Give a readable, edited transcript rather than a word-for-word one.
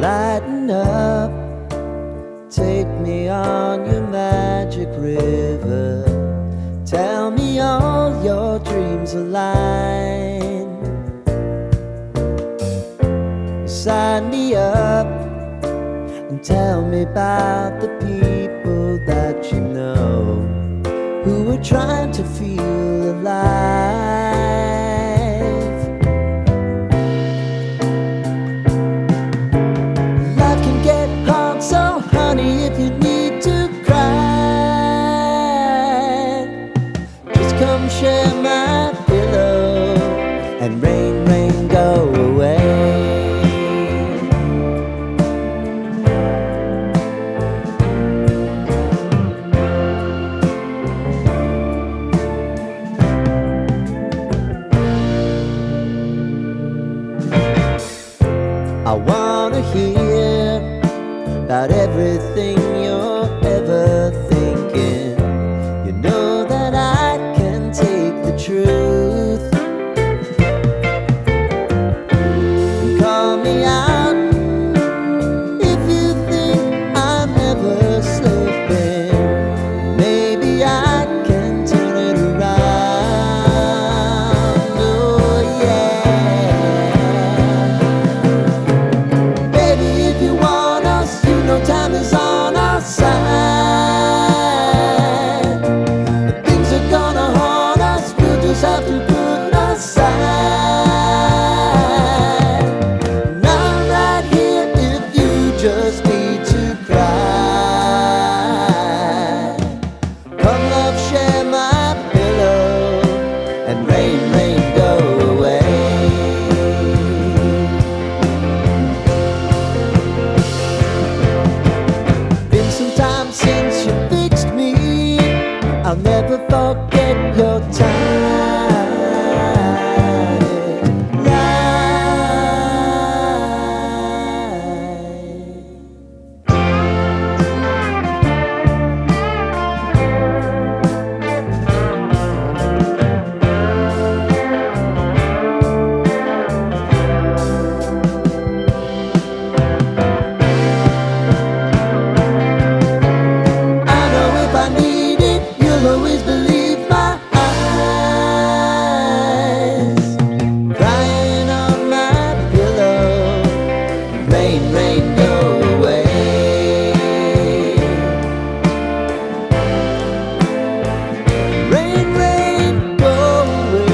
Lighten up, take me on your magic river. Tell me all your dreams align. Sign me up and tell me about the people that you know who are trying to feel alive. Life can get hard, so honey, if you need to cry, just come share my pillow and rain, rain, go away. I wanna hear about everything you're ever thinking. You know that I can take the truth. Call me out if you think I'm ever slipping. Maybe I can turn it around. Oh yeah. Baby, if you want us, you know time is on our side. If things are gonna haunt us, we'll just have to put aside. And I'm right here if you just need to cry. Come love, share my pillow and rain, rain, go away. Been some time since you fixed me. I'll never forget your time. I know if I need it, you'll always believe my eyes. Crying on my pillow, rain, rain, go away. Rain, rain, go away.